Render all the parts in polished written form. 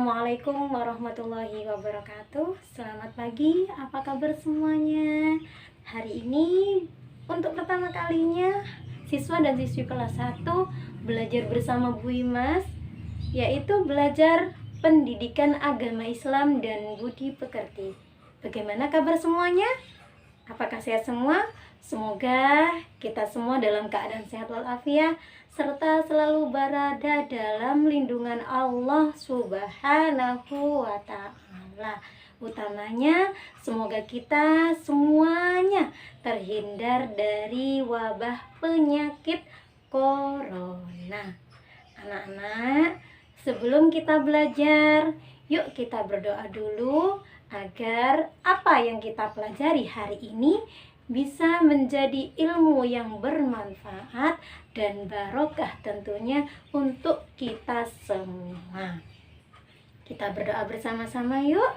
Assalamualaikum warahmatullahi wabarakatuh. Selamat pagi, apa kabar semuanya? Hari ini untuk pertama kalinya siswa dan siswi kelas 1 belajar bersama Bu Imas, yaitu belajar pendidikan agama Islam dan budi pekerti. Bagaimana kabar semuanya? Apakah sehat semua? Semoga kita semua dalam keadaan sehat walafiat serta selalu berada dalam lindungan Allah Subhanahu wa Ta'ala. Utamanya, semoga kita semuanya terhindar dari wabah penyakit corona. Anak-anak, sebelum kita belajar, yuk kita berdoa dulu agar apa yang kita pelajari hari ini bisa menjadi ilmu yang bermanfaat dan barokah tentunya untuk kita semua. Kita berdoa bersama-sama yuk.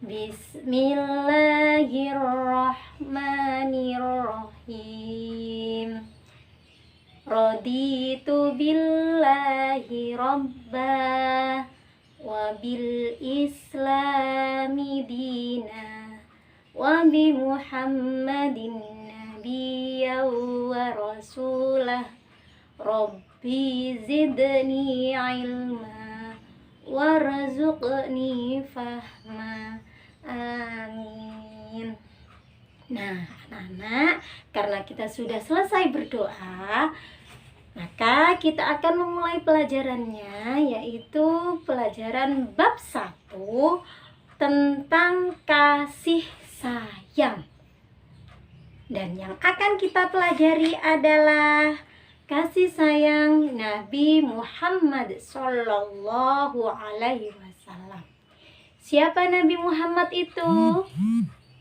Bismillahirrahmanirrahim. Raditu billahi rabbah wa bil islami dina wa bi Muhammadin nabiyya wa rasulah. Rabbi zidni ilma warzuqni fahma. Amin. Nah, anak-anak, karena kita sudah selesai berdoa, maka kita akan memulai pelajarannya, yaitu pelajaran bab 1 tentang kasih sayang. Dan yang akan kita pelajari adalah kasih sayang Nabi Muhammad Sallallahu Alaihi Wasallam. Siapa Nabi Muhammad itu?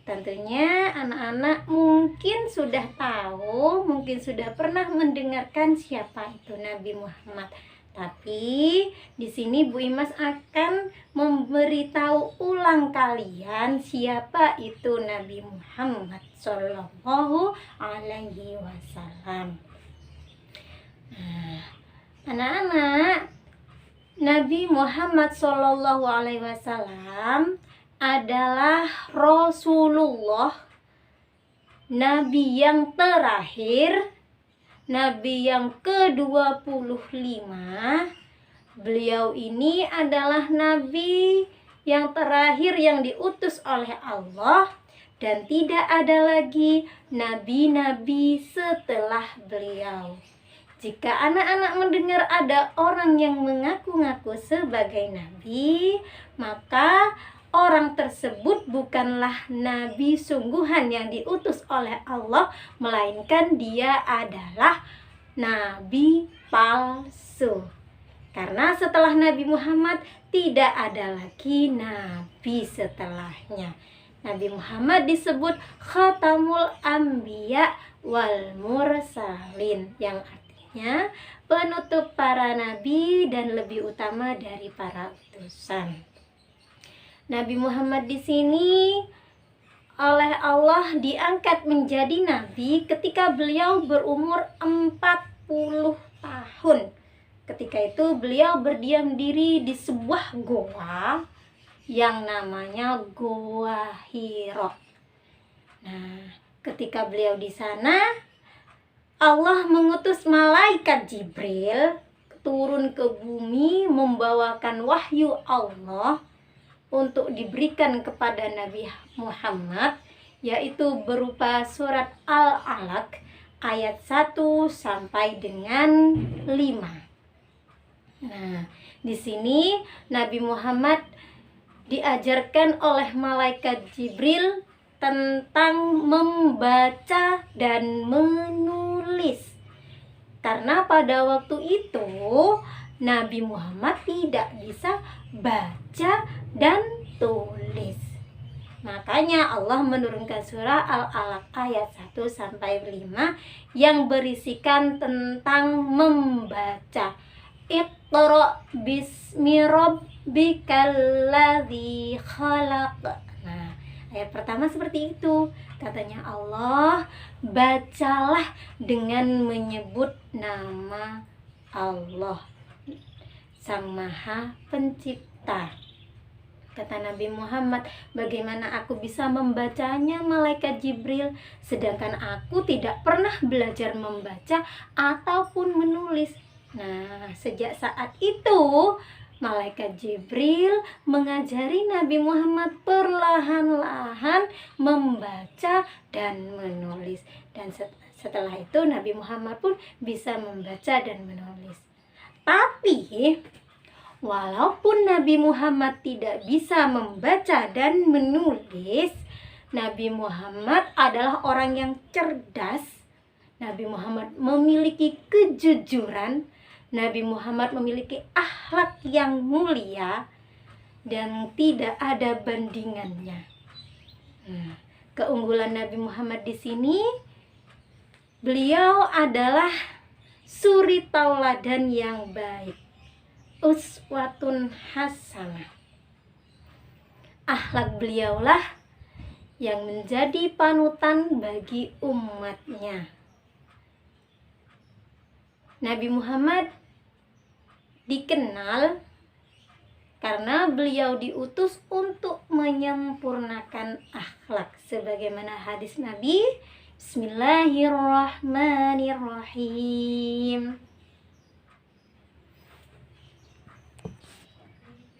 Tentunya anak-anak mungkin sudah tahu, mungkin sudah pernah mendengarkan siapa itu Nabi Muhammad. Tapi di sini Bu Imas akan memberitahu ulang kalian siapa itu Nabi Muhammad Sallallahu Alaihi Wasallam. Nah, anak-anak, Nabi Muhammad Sallallahu Alaihi Wasallam adalah Rasulullah, Nabi yang terakhir, Nabi yang ke-25. Beliau ini adalah Nabi yang terakhir yang diutus oleh Allah, dan tidak ada lagi nabi-nabi setelah beliau. Jika anak-anak mendengar ada orang yang mengaku-ngaku sebagai nabi, maka orang tersebut bukanlah nabi sungguhan yang diutus oleh Allah, melainkan dia adalah nabi palsu. Karena setelah Nabi Muhammad tidak ada lagi nabi setelahnya. Nabi Muhammad disebut Khatamul Anbiya wal Mursalin, yang artinya penutup para nabi dan lebih utama dari para utusan. Nabi Muhammad di sini oleh Allah diangkat menjadi nabi ketika beliau berumur 40 tahun. Ketika itu beliau berdiam diri di sebuah goa yang namanya Goa Hira. Nah, ketika beliau di sana, Allah mengutus malaikat Jibril turun ke bumi membawakan wahyu Allah untuk diberikan kepada Nabi Muhammad, yaitu berupa surat Al-Alaq ayat 1 sampai dengan 5. Nah, di sini Nabi Muhammad diajarkan oleh malaikat Jibril tentang membaca dan menulis. Karena pada waktu itu Nabi Muhammad tidak bisa baca dan tulis. Makanya Allah menurunkan surah Al-Alaq ayat 1 sampai 5 yang berisikan tentang membaca. Iqra bismi rabbikal ladzi khalaq. Nah, ayat pertama seperti itu. Katanya Allah, bacalah dengan menyebut nama Allah, Sang Maha Pencipta. Kata Nabi Muhammad, bagaimana aku bisa membacanya malaikat Jibril, sedangkan aku tidak pernah belajar membaca ataupun menulis. Nah, sejak saat itu, malaikat Jibril mengajari Nabi Muhammad perlahan-lahan membaca dan menulis. Dan setelah itu Nabi Muhammad pun bisa membaca dan menulis. Tapi walaupun Nabi Muhammad tidak bisa membaca dan menulis, Nabi Muhammad adalah orang yang cerdas. Nabi Muhammad memiliki kejujuran. Nabi Muhammad memiliki akhlak yang mulia dan tidak ada bandingannya. Keunggulan Nabi Muhammad di sini, beliau adalah suri tauladan yang baik. Uswatun hasanah. Akhlak beliaulah yang menjadi panutan bagi umatnya. Nabi Muhammad dikenal karena beliau diutus untuk menyempurnakan akhlak, sebagaimana hadis Nabi, Bismillahirrahmanirrahim.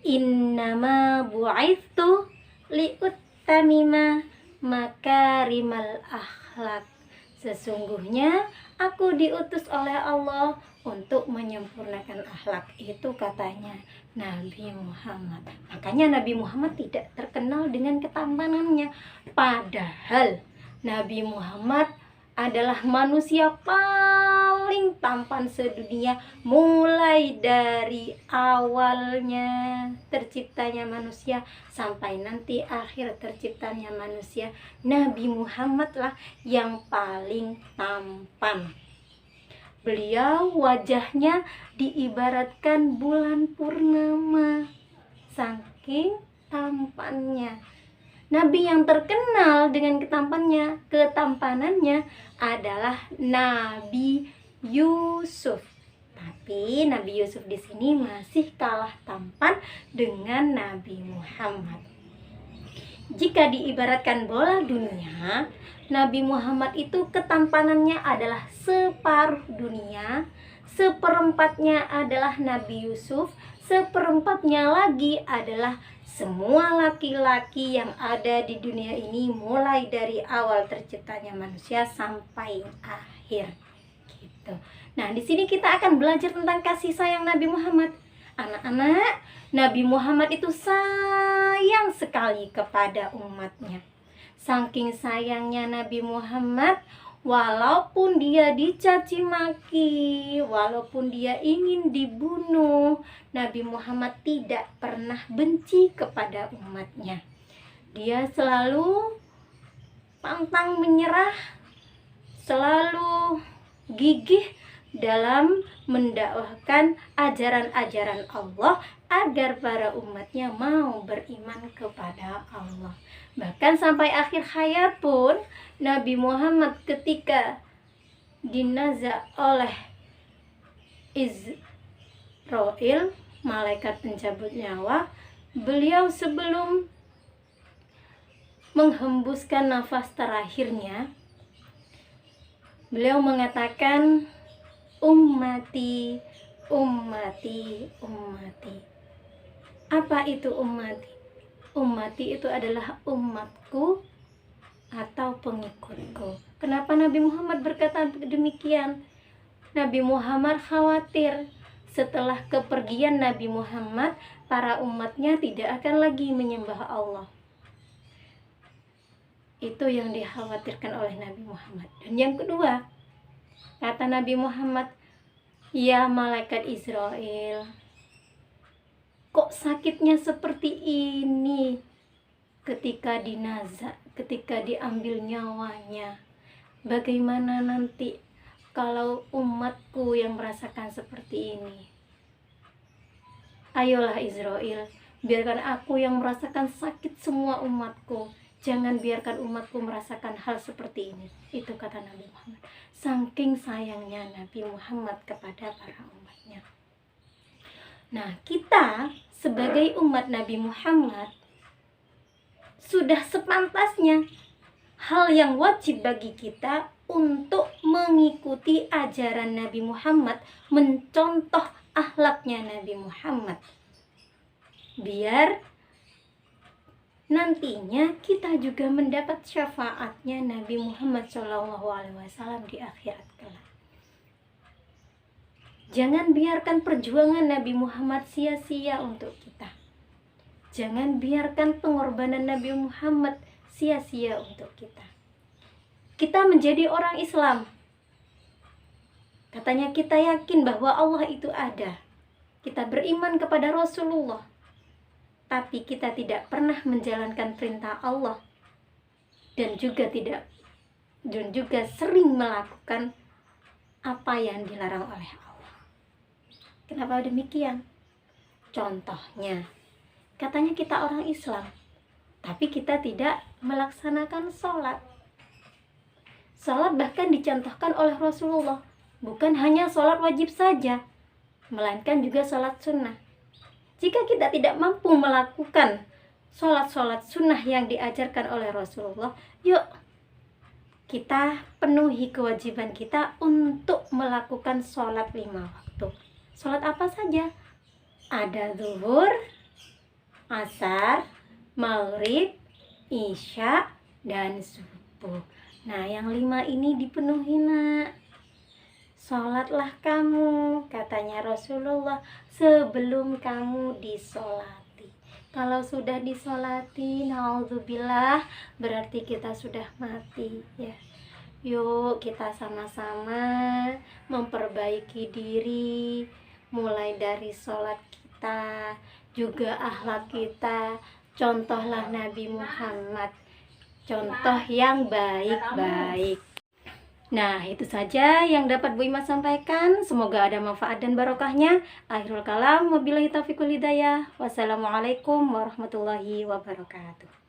Innama bu'ithu liuttamima makarimal akhlak. Sesungguhnya aku diutus oleh Allah untuk menyempurnakan akhlak. Itu katanya Nabi Muhammad. Makanya Nabi Muhammad tidak terkenal dengan ketampanannya. Padahal Nabi Muhammad adalah manusia paling tampan sedunia, mulai dari awalnya terciptanya manusia sampai nanti akhir terciptanya manusia. Nabi Muhammad lah yang paling tampan. Beliau wajahnya diibaratkan bulan purnama, saking tampannya. Nabi yang terkenal dengan ketampanannya adalah Nabi Yusuf. Tapi Nabi Yusuf di sini masih kalah tampan dengan Nabi Muhammad. Jika diibaratkan bola dunia, Nabi Muhammad itu ketampanannya adalah separuh dunia, seperempatnya adalah Nabi Yusuf, seperempatnya lagi adalah semua laki-laki yang ada di dunia ini, mulai dari awal terciptanya manusia sampai akhir. Gitu. Nah, di sini kita akan belajar tentang kasih sayang Nabi Muhammad. Anak-anak, Nabi Muhammad itu sayang sekali kepada umatnya. Saking sayangnya Nabi Muhammad, walaupun dia dicaci maki, walaupun dia ingin dibunuh, Nabi Muhammad tidak pernah benci kepada umatnya. Dia selalu pantang menyerah, selalu gigih dalam mendakwahkan ajaran-ajaran Allah agar para umatnya mau beriman kepada Allah. Bahkan sampai akhir hayat pun Nabi Muhammad ketika dinazak oleh Israel, malaikat pencabut nyawa, beliau sebelum menghembuskan nafas terakhirnya, beliau mengatakan, ummati, ummati, ummati. Apa itu ummati? Ummati itu adalah umatku atau pengikutku. Kenapa Nabi Muhammad berkata demikian? Nabi Muhammad khawatir setelah kepergian Nabi Muhammad, para umatnya tidak akan lagi menyembah Allah. Itu yang dikhawatirkan oleh Nabi Muhammad. Dan yang kedua, kata Nabi Muhammad, ya malaikat Israel, kok sakitnya seperti ini ketika dinazak, ketika diambil nyawanya. Bagaimana nanti kalau umatku yang merasakan seperti ini? Ayolah Israel, biarkan aku yang merasakan sakit semua umatku. Jangan biarkan umatku merasakan hal seperti ini. Itu kata Nabi Muhammad. Saking sayangnya Nabi Muhammad kepada para umatnya. Nah, kita sebagai umat Nabi Muhammad, sudah sepantasnya, hal yang wajib bagi kita untuk mengikuti ajaran Nabi Muhammad, mencontoh akhlaknya Nabi Muhammad, biar nantinya kita juga mendapat syafaatnya Nabi Muhammad SAW di akhirat kelak. Jangan biarkan perjuangan Nabi Muhammad sia-sia untuk kita. Jangan biarkan pengorbanan Nabi Muhammad sia-sia untuk kita. Kita menjadi orang Islam. Katanya kita yakin bahwa Allah itu ada. Kita beriman kepada Rasulullah. Tapi kita tidak pernah menjalankan perintah Allah. Dan juga sering melakukan apa yang dilarang oleh Allah. Kenapa demikian? Contohnya, katanya kita orang Islam, tapi kita tidak melaksanakan sholat. Sholat bahkan dicontohkan oleh Rasulullah, bukan hanya sholat wajib saja, melainkan juga sholat sunnah. Jika kita tidak mampu melakukan sholat-sholat sunnah yang diajarkan oleh Rasulullah, yuk kita penuhi kewajiban kita untuk melakukan sholat 5 waktu. Sholat apa saja? Ada zuhur, asar, maghrib, isya, dan subuh. Nah, yang 5 ini dipenuhi, nak. Sholatlah kamu, katanya Rasulullah, sebelum kamu disolati. Kalau sudah disolati, naudzubillah, berarti kita sudah mati, ya. Yuk kita sama-sama memperbaiki diri, mulai dari sholat kita, juga akhlak kita. Contohlah Nabi Muhammad, contoh yang baik-baik. Nah, itu saja yang dapat Bu Ima sampaikan. Semoga ada manfaat dan barokahnya. Akhirul kalam, wabillahi taufiq wal hidayah. Wassalamualaikum warahmatullahi wabarakatuh.